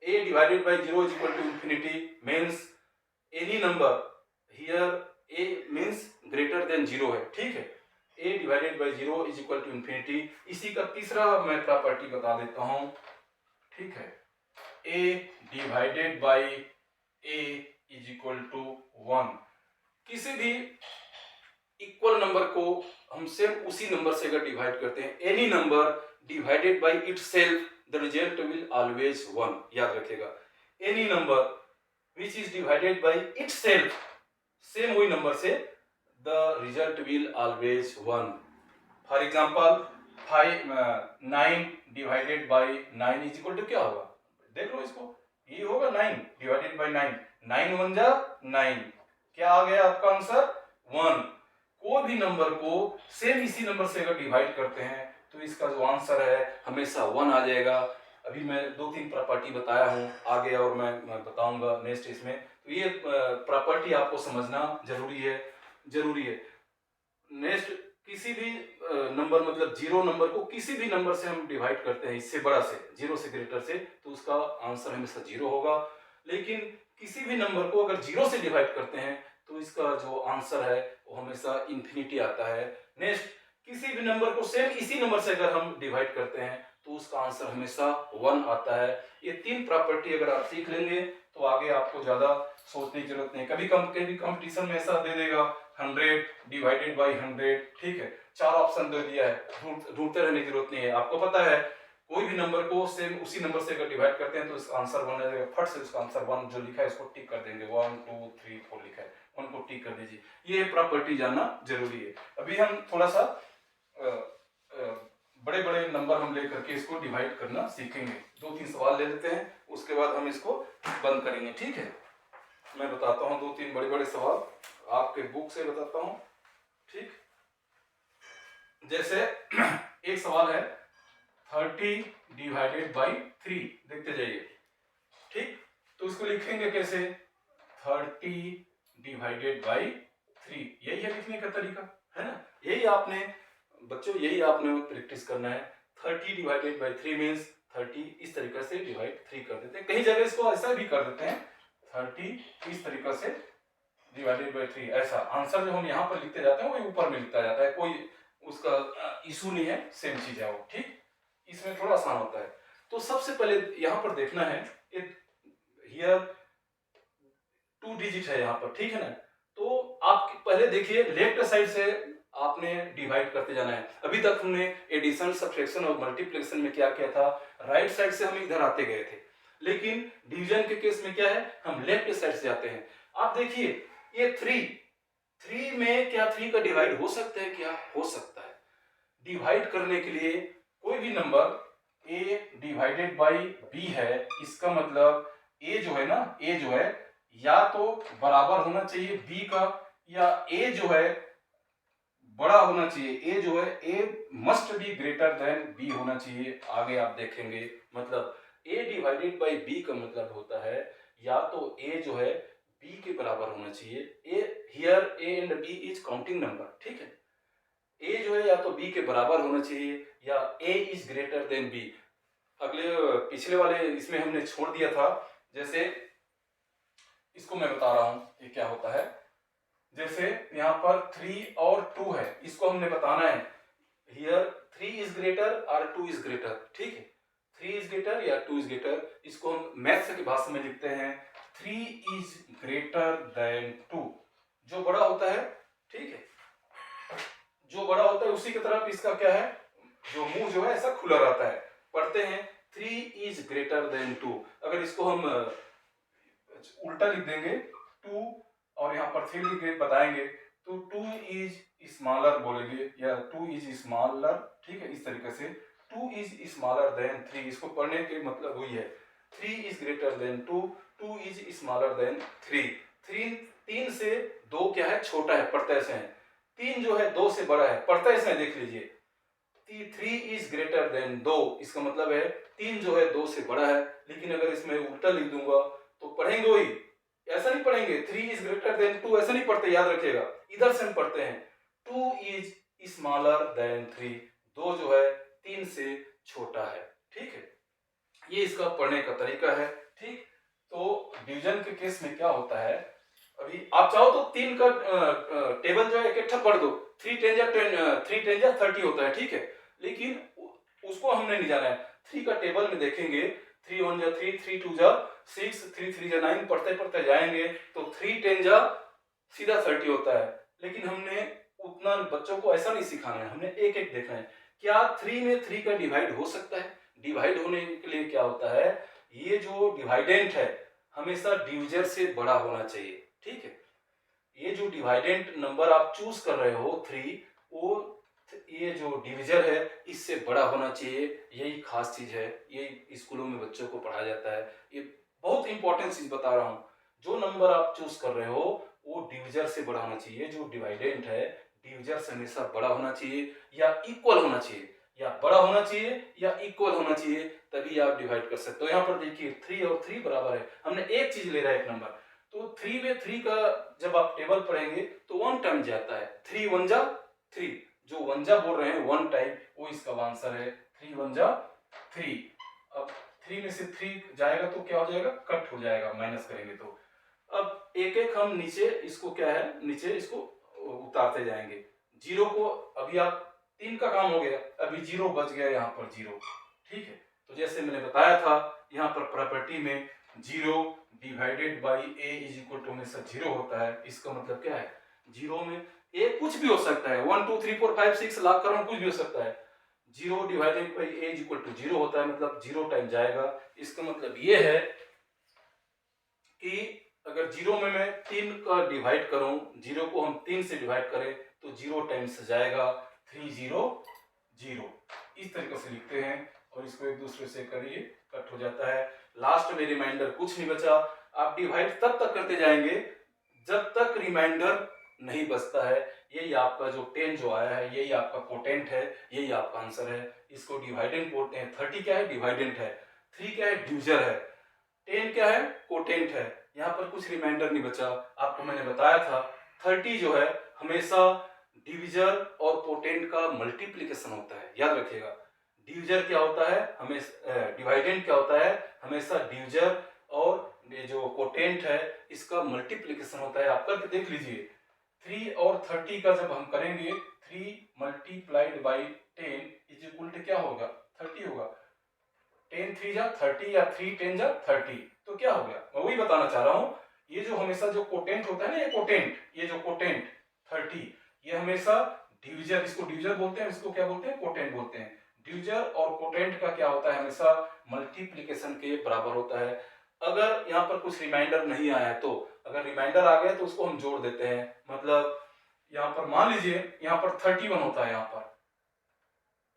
a divided by 0 is equal to infinity means any number, here a means greater than 0 है। ठीक है, a divided by 0 is equal to infinity. इसी का तीसरा मैं प्रॉपर्टी बता देता हूं। ठीक है, a divided by a is equal to 1। किसी भी इक्वल नंबर को हम सेम उसी नंबर से अगर डिवाइड करते हैं, any number divided by itself the result will always 1। याद रखिएगा, any number which is divided by itself, same वही नंबर से, the result will always 1। For example 9 divided by 9 is equal to क्या होगा, देख लो इसको, ये होगा 9 डिवाइडेड बाई 9, 9 1 जा 9, क्या आ गया आपका आंसर 1। कोई भी नंबर को सेम इसी नंबर से अगर डिवाइड करते हैं तो इसका जो आंसर है हमेशा 1 आ जाएगा। अभी मैं 2-3 प्रॉपर्टी बताया हूँ आगे, और मैं बताऊंगा नेक्स्ट इसमें, तो ये प्रॉपर्टी आपको समझना जरूरी है। नेक्स्ट, किसी भी नंबर मतलब जीरो नंबर को किसी भी नंबर से हम डिवाइड करते हैं, इससे बड़ा से, जीरो से ग्रेटर से, तो उसका आंसर हमेशा जीरो होगा। लेकिन किसी भी नंबर को अगर जीरो से डिवाइड करते हैं तो इसका जो आंसर है वो हमेशा इंफिनिटी आता है। नेक्स्ट, किसी भी नंबर को सेम इसी नंबर से अगर हम डिवाइड करते हैं तो उसका आंसर हमेशा 1 आता है। ये 3 प्रॉपर्टी अगर आप सीख लेंगे तो आगे आपको ज्यादा सोचने की जरूरत नहीं। कभी कंपटीशन में ऐसा दे देगा 100 डिवाइडेड बाई 100, ठीक है, 4 ऑप्शन दे दिया है, ढूंढते रहने की जरूरत नहीं है। आपको पता है कोई भी नंबर को सेम उसी नंबर से अगर डिवाइड करते हैं तो इसका आंसर 1 आ जाएगा, फट से उसका आंसर 1 जो लिखा है उसको टिक कर देंगे, 1 2 3 4 लिखा है, 1 को टिक कर दीजिए। ये प्रॉपर्टी जानना जरूरी है। अभी हम थोड़ा सा बड़े बड़े नंबर हम लेकर के इसको डिवाइड करना सीखेंगे। 2-3 सवाल ले लेते हैं, उसके बाद हम इसको बंद करेंगे, ठीक है। मैं बताता हूँ 2-3 बड़े बड़े सवाल आपके बुक से बताता हूँ, ठीक। जैसे एक सवाल है 30 डिवाइडेड बाई 3, देखते जाइए, ठीक। तो इसको लिखेंगे कैसे, 30 डिवाइडेड बाई 3, यही है लिखने का तरीका, है ना। यही आपने बच्चों प्रैक्टिस करना है। 30 डिवाइडेड बाई 3 मीन्स 30 इस तरीके से डिवाइड 3 कर देते हैं। कई जगह इसको ऐसा भी कर देते हैं, 30 इस तरीके से डिवाइडेड बाई 3, ऐसा आंसर जो हम यहाँ पर लिखते जाते हैं वो ऊपर में लिखता जाता है, कोई उसका इशू नहीं है, सेम चीज है वो, ठीक। इसमें थोड़ा आसान होता है। तो सबसे पहले यहाँ पर देखना है, हियर 2 डिजिट है यहाँ पर, ठीक है ना। तो आप पहले देखिए लेफ्ट साइड से आपने डिवाइड करते जाना है। अभी तक हमने एडिशन, सब्ट्रैक्शन और मल्टीप्लिकेशन में क्या किया था, राइट साइड से हम इधर आते गए थे। लेकिन डिवीजन के केस में क्या है, हम लेफ्ट साइड से जाते हैं। आप देखिए ये 3 में क्या 3 का डिवाइड हो सकता है, क्या हो सकता है। डिवाइड करने के लिए कोई भी number a divided by b है, इसका मतलब a जो है ना, a जो है या तो बराबर होना चाहिए b का, या a जो है बड़ा होना चाहिए, a जो है a must be greater than b होना चाहिए। आगे आप देखेंगे, मतलब a डिवाइडेड बाई b का मतलब होता है या तो a जो है b के बराबर होना चाहिए। a here a and b is counting number, ठीक है। a जो है या तो b के बराबर होना चाहिए या a is greater than b। अगले पिछले वाले इसमें हमने छोड़ दिया था, जैसे इसको मैं बता रहा हूं ये क्या होता है। जैसे यहाँ पर 3 और 2 है, इसको हमने बताना है हियर 3 इज ग्रेटर और 2 इज ग्रेटर, ठीक है। 3 इज ग्रेटर या 2 इज ग्रेटर, इसको हम मैथ्स की भाषा में लिखते हैं 3 इज ग्रेटर देन 2। जो बड़ा होता है, ठीक है, जो बड़ा होता है उसी की तरफ इसका क्या है, जो मुंह जो है ऐसा खुला रहता है। पढ़ते हैं 3 इज ग्रेटर देन 2। अगर इसको हम उल्टा लिख देंगे 2 और यहाँ पर 3 लिख के बताएंगे तो 2 इज स्मॉलर बोलेंगे या 2 इज स्मॉलर, ठीक है। इस तरीके से 2 इज स्मॉलर देन 3, इसको पढ़ने के मतलब वही है 3 is greater than 2, 2 is smaller than 3। 3 से 2 क्या है, छोटा है, पढ़ते से है। 3 जो है 2 से बड़ा है, पढ़ते से देख लीजिए 3 इज ग्रेटर देन 2, इसका मतलब है 3 जो है 2 से बड़ा है। लेकिन अगर इसमें उल्टा लिख दूंगा तो पढ़ेंगे वही, ऐसा नहीं पढ़ेंगे 3 इज ग्रेटर देन 2, ऐसा नहीं पढ़ते, याद रखिएगा। इधर से हम पढ़ते हैं 2 इज स्मॉलर देन 3, 2 जो है 3 से छोटा है, ठीक है। ये इसका पढ़ने का तरीका है, ठीक। तो डिवीजन के केस में क्या होता है, अभी आप चाहो तो 3 का टेबल जो है इकट्ठा पढ़ दो, 3 10 जा 30 होता है, ठीक है। लेकिन उसको हमने नहीं जाना है। 3 का टेबल में देखेंगे 3 1 जा 3, 3 2 जा 6, 3 3 जा 9, पढ़ते पढ़ते जाएंगे तो 3 10 जा सीधा 30 होता है। लेकिन हमने उतना बच्चों को ऐसा नहीं सिखाना है, हमने एक एक देखना है क्या 3 में 3 का डिवाइड हो सकता है? डिवाइड होने के लिए क्या होता है, ये जो डिवाइडेंट है हमेशा डिविजर से बड़ा होना चाहिए, ठीक है। ये जो डिवाइडेंट नंबर आप चूज कर रहे हो 3, वो ये जो डिविजर है इससे बड़ा होना चाहिए। यही खास चीज है, यही स्कूलों में बच्चों को पढ़ाया जाता है। ये बहुत इंपॉर्टेंट चीज बता रहा हूँ। जो नंबर आप चूज कर रहे हो वो डिविजर से बड़ा होना चाहिए। जो डिवाइडेंट है डिविजर से हमेशा बड़ा होना चाहिए या इक्वल होना चाहिए, या बड़ा होना चाहिए या इक्वल होना चाहिए, तभी आप डिवाइड कर सकते हो। यहाँ पर देखिए 3 और 3 बराबर है, हमने एक चीज ले रहा है, एक नंबर। तो 3 में 3 का जब आप टेबल पढ़ेंगे तो 1 टाइम जाता है। 3 1 जा 3, जो 1 जा बोल रहे हैं 1 टाइम, वो इसका आंसर है। 3 1 जा 3। अब 3 में से 3 जाएगा तो क्या हो जाएगा, कट हो जाएगा, माइनस करेंगे तो। अब एक एक हम नीचे इसको क्या है, नीचे इसको उतारते जाएंगे। 0 को अभी आप 3 का काम हो गया, अभी 0 बच गया यहाँ पर 0, ठीक है। तो जैसे मैंने बताया था यहाँ पर प्रॉपर्टी में 0 divided by a is equal to हमेशा 0 होता है। इसका मतलब क्या है, 0 में a कुछ भी हो सकता है, 1 2 3 4 5 6 लाख करोड़ कुछ भी हो सकता है। 0 divided by a is equal to 0 होता है, मतलब 0 टाइम जाएगा। इसका मतलब ये है कि अगर 0 में मैं 3 का डिवाइड करूं, 0 को हम 3 से डिवाइड करें तो 0 टाइम्स जाएगा, 3 0 0। इस तरीके से लिखते हैं और इसको एक दूसरे से करिए, कट हो जाता है। लास्ट में रिमाइंडर कुछ नहीं बचा। आप डिवाइड तब तक करते जाएंगे जब तक रिमाइंडर नहीं बचता है। यही आपका जो 10 जो आया है, यही आपका कोटेंट है, यही आपका आंसर है। इसको डिवाइडेंट बोलते हैं। 30 क्या है, डिवाइडेंट है। 3 क्या है, डिविजर है। 10 क्या है, कोटेंट है। यहाँ पर कुछ रिमाइंडर नहीं बचा। आपको मैंने बताया था 30 जो है हमेशा डिविजर और कोटेंट का मल्टीप्लिकेशन होता है, याद रखिएगा। डिविजर क्या होता है, हमेशा डिवाइडेंट क्या होता है, हमेशा डिविजर और ये जो कोटेंट है इसका मल्टीप्लिकेशन होता है। आप करके देख लीजिए। 3 और 30 का जब हम करेंगे, 3 multiplied by 10 is equal to क्या होगा, 30 होगा। 10 3 जा 30 या 3 10 जा 30, तो क्या हो गया, मैं वही बताना चाह रहा हूं। ये जो हमेशा जो कोटेंट होता है ना, ये कोटेंट, ये जो कोटेंट 30, ये हमेशा डिविजर, इसको डिविजर बोलते हैं, इसको क्या बोलते हैं, कोटेंट बोलते हैं। डिविजर और कोटेंट का क्या होता है, हमेशा मल्टीप्लिकेशन के बराबर होता है। अगर यहाँ पर कुछ रिमाइंडर नहीं आया है, तो अगर रिमाइंडर आ गया तो उसको हम जोड़ देते हैं। मतलब यहाँ पर मान लीजिए यहाँ पर 31 होता है, यहाँ पर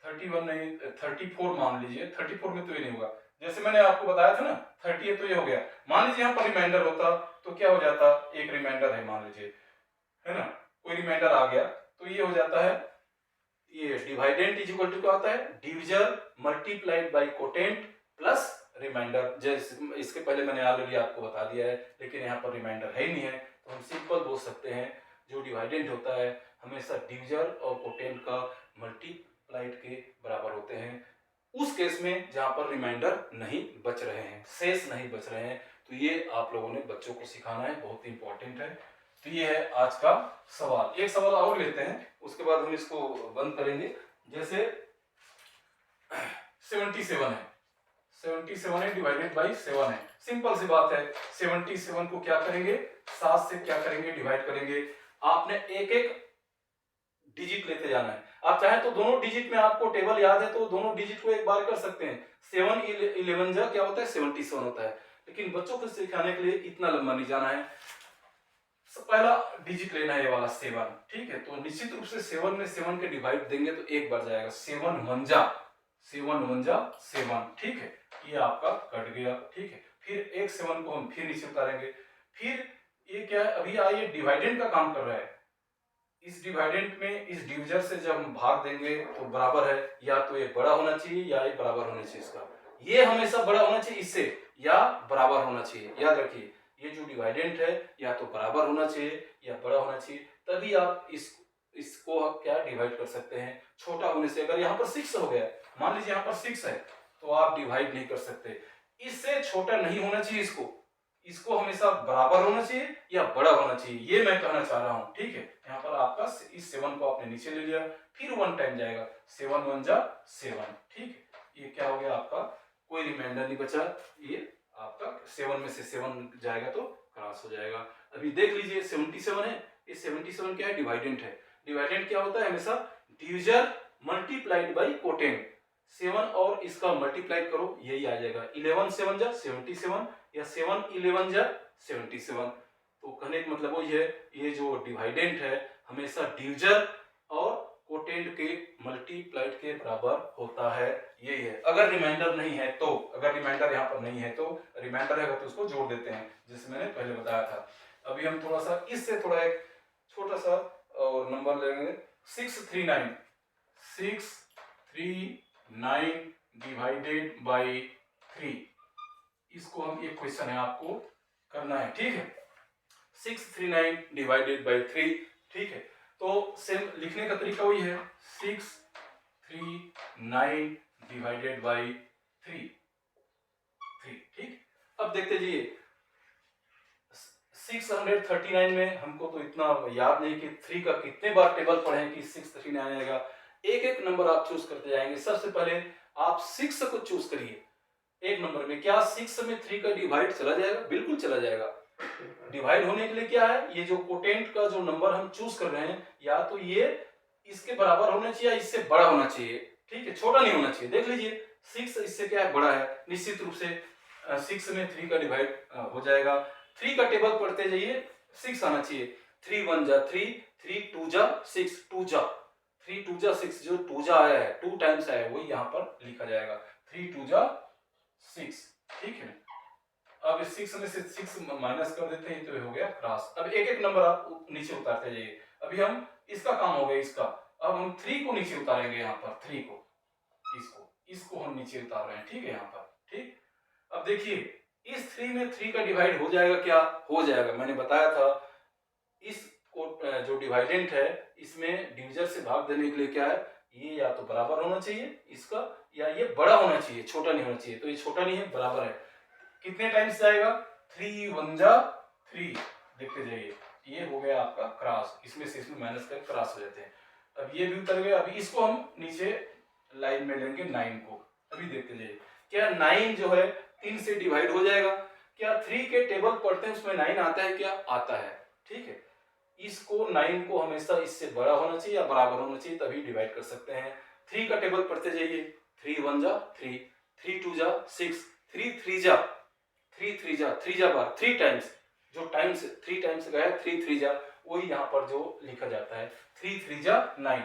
31 नहीं 34 मान लीजिए। 34 में तो ये नहीं होगा, जैसे मैंने आपको बताया था ना 30 है तो ये हो गया। मान लीजिए यहाँ पर रिमाइंडर होता तो क्या हो जाता, एक रिमाइंडर है मान लीजिए, है ना, कोई रिमाइंडर आ गया तो ये हो जाता है, ये डिवाइडेंट इज इक्वल टू क्या होता है, divisor multiplied by quotient plus remainder. जैसे इसके पहले मैंने ऑलरेडी आपको बता दिया है, लेकिन यहाँ पर रिमाइंडर है ही नहीं है, तो हम सिंपल बोल सकते हैं जो डिवाइडेंट होता है हमेशा डिविजर और कोटेंट का मल्टीप्लाइड के बराबर होते हैं, उस केस में जहां पर रिमाइंडर नहीं बच रहे हैं, शेष नहीं बच रहे हैं। तो ये आप लोगों ने बच्चों को सिखाना है, बहुत इंपॉर्टेंट है। तो ये है आज का सवाल। एक सवाल और लेते हैं, उसके बाद हम इसको बंद करेंगे। जैसे 77 है, 77 है डिवाइडेड बाई 7 है। सिंपल सी बात है, 77 को क्या करेंगे, 7 से क्या करेंगे, डिवाइड करेंगे। आपने एक एक डिजिट लेते जाना है। आप चाहे तो दोनों डिजिट में, आपको टेबल याद है तो दोनों डिजिट को एक बार कर सकते हैं। 7 11 जा क्या होता है, 77 होता है। लेकिन बच्चों को सिखाने के लिए इतना लंबा नहीं जाना है। पहला डिजिट लेना है ये वाला 7, ठीक है। तो निश्चित रूप से 7 में 7 के डिवाइड देंगे तो एक बार जाएगा, 7 1 जा 7, ठीक है। ये आपका कट गया, ठीक है। फिर एक 7 को हम फिर नीचे उतारेंगे। फिर ये क्या है, अभी आइए डिवाइडेंट का काम कर रहा है। इस डिवाइडेंट में इस डिविजर से जब हम भाग देंगे तो बराबर है, या तो ये बड़ा होना चाहिए या ये बराबर होना चाहिए। इसका ये हमेशा बड़ा होना चाहिए इससे, या बराबर होना चाहिए। याद रखिए, ये जो डिवाइडेंट है या तो बराबर होना चाहिए या बड़ा होना चाहिए, तभी आप इसको क्या डिवाइड कर सकते हैं। छोटा होने से, अगर यहाँ पर 6 हो गया, मान लीजिए यहाँ पर 6 है, तो आप डिवाइड नहीं कर सकते। इससे छोटा नहीं होना चाहिए, इसको हमेशा बराबर होना चाहिए या बड़ा होना चाहिए, ये मैं कहना चाह रहा हूं, ठीक है। यहाँ पर आपका इस 7 को आपने नीचे ले लिया, फिर 1 टाइम जाएगा, 7 1 जा 7, ठीक है। ये क्या हो गया आपका, कोई रिमाइंडर नहीं बचा, ये आपका 7 में से 7 जाएगा तो क्रॉस हो जाएगा। अभी देख लीजिए 77 है, ये 77 क्या है, डिवाइडेंट है। डिवाइडेंट क्या होता है, हमेशा डिविजर मल्टीप्लाइड बाई कोटेंट। 7 और इसका मल्टीप्लाई करो, यही आ जाएगा 11 7 जा 77 या 7 11 जा 77। तो कहने का मतलब वो ये जो डिवाइडेंट है हमेशा डिविजर और कोटेंट के मल्टीप्लाइड के बराबर होता है, यही है। अगर रिमाइंडर नहीं है तो, अगर रिमाइंडर यहाँ पर नहीं है तो, रिमाइंडर है तो उसको जोड़ देते हैं जैसे मैंने पहले बताया था। अभी हम थोड़ा सा इससे थोड़ा एक छोटा सा और नंबर लेंगे 639 डिवाइडेड बाई 3। इसको हम, एक क्वेश्चन है आपको करना है, ठीक है। 639 डिवाइडेड बाई 3, ठीक है। तो सेम लिखने का तरीका वही है, 639 डिवाइडेड बाई 3, ठीक। अब देखते जाइए 639 में हमको तो इतना याद नहीं कि 3 का कितने बार टेबल पढ़े कि 639 आएगा। एक एक नंबर आप चूज करते जाएंगे। सबसे पहले आप 6 को चूज करिए एक नंबर में। क्या 6 में 3 का डिवाइड चला जाएगा? बिल्कुल चला जाएगा। डिवाइड होने के लिए क्या है, ये जो कोटेंट का जो नंबर हम चूज कर रहे हैं, या तो ये इसके बराबर होना चाहिए या इससे बड़ा होना चाहिए, ठीक है, छोटा नहीं होना चाहिए। देख लीजिए 6 इससे क्या है, बड़ा है, निश्चित रूप से 6 में 3 का डिवाइड हो जाएगा। 3 का टेबल पढ़ते जाइए, 6 आना चाहिए। 3 1 जा 3, 3 2 जा 6, 2 जा 3 2 जा 6, जो 2 जा आया है 2 टाइम्स आया है वही यहाँ पर लिखा जाएगा, 3 2 जा 6, ठीक है। अब 6 में से 6 माइनस कर देते हैं तो ये हो गया क्रॉस। अब एक एक नंबर आप नीचे उतारते जाइए। अभी हम इसका काम हो गया इसका, अब हम 3 को नीचे उतारेंगे यहाँ पर, 3 को, इसको हम नीचे उतार रहे हैं, ठीक है, यहाँ पर, ठीक। अब देखिए इस 3 में 3 का डिवाइड हो जाएगा क्या? हो जाएगा। मैंने बताया था इस जो डिवाइडेंट है इसमें डिविजर से भाग देने के लिए क्या है, ये या तो बराबर होना चाहिए इसका, या ये बड़ा होना चाहिए, छोटा नहीं होना चाहिए। तो ये छोटा नहीं है, बराबर है। कितने टाइम्स जाएगा? 3 1 जा 3, देखते जाइए, ये हो गया आपका क्रॉस। इसमें से इसमें माइनस कर क्रॉस हो जाते हैं। अब ये भी उतर गया। अभी इसको हम नीचे लाइन में लेंगे 9 को। अभी देखते जाइए क्या 9 जो है 3 से डिवाइड हो जाएगा? क्या 3 के टेबल पढ़ते हैं उसमें 9 आता है क्या? आता है, ठीक है। इसको 9 को हमेशा इससे बड़ा होना चाहिए या बराबर होना चाहिए, तभी डिवाइड कर सकते हैं। 3 का टेबल पढ़ते जाइए, 3 1 जा 3, 3 2 जा 6, 3 3 जा 3 जा बार 3 टाइम्स, जो टाइम्स 3 टाइम्स गया 3 3 जा, वही यहाँ पर जो लिखा जाता है 3 3 जा 9,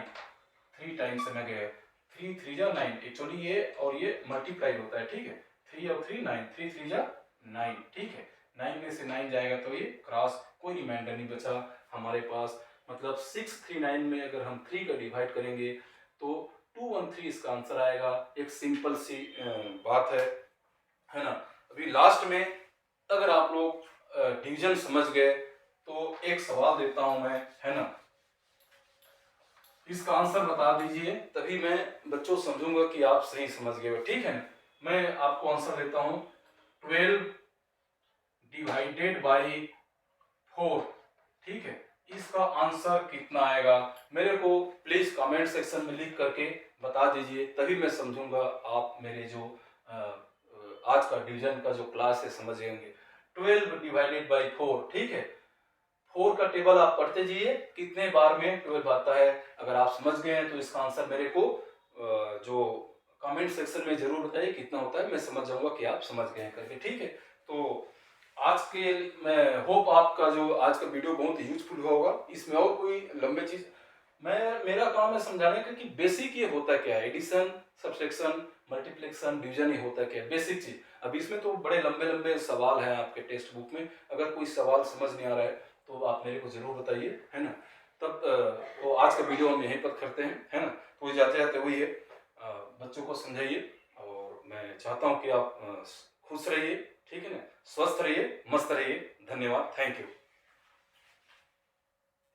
3 टाइम्स में गया 3 3 जा 9। एक्चुअली ये और ये मल्टीप्लाई होता है, ठीक है। 3 और 3 9, 3 3 जा 9, ठीक है। 9 में से 9 जाएगा तो ये क्रॉस, कोई रिमाइंडर नहीं बचा हमारे पास। मतलब 639 में अगर हम 3 का डिवाइड करेंगे तो 213 इसका आंसर आएगा। एक सिंपल सी बात है ना। अभी लास्ट में अगर आप लोग डिवीजन समझ गए तो एक सवाल देता हूं मैं, है ना, इसका आंसर बता दीजिए, तभी मैं बच्चों समझूंगा कि आप सही समझ गए, ठीक है। मैं आपको आंसर देता हूं 12 डिवाइडेड बाई 4, ठीक है। इसका आंसर कितना आएगा मेरे को प्लीज कमेंट सेक्शन में लिख करके बता दीजिए, तभी मैं समझूंगा आप मेरे जो आज का डिवीजन का जो क्लास है समझ जाएंगे। 12 डिवाइडेड बाई 4, ठीक है। 4 का टेबल आप पढ़ते जाइए कितने बार में 12 आता है। अगर आप समझ गए हैं तो इसका आंसर मेरे को जो कमेंट सेक्शन में जरूर बताइए कितना होता है, मैं समझ जाऊंगा कि आप समझ गए हैं करके, ठीक है। तो आज के मैं होप आपका जो आज का वीडियो बहुत यूजफुल होगा। इसमें और कोई लंबे चीज मेरा काम है समझाने का कि बेसिक ये होता क्या है, एडिशन सब्सट्रैक्शन मल्टीप्लिकेशन डिवीजन ही होता क्या है, बेसिक चीज। अब इसमें तो बड़े लंबे लंबे सवाल हैं आपके टेक्स्ट बुक में, अगर कोई सवाल समझ नहीं आ रहा है तो आप मेरे को जरूर बताइए, है ना। तब तो आज का वीडियो हम यहीं पर करते हैं, है ना। तो जाते जाते वही है, बच्चों को समझाइए और मैं चाहता हूँ कि आप खुश रहिए, ठीक है ना, स्वस्थ रहिए, मस्त रहिए। धन्यवाद, थैंक यू।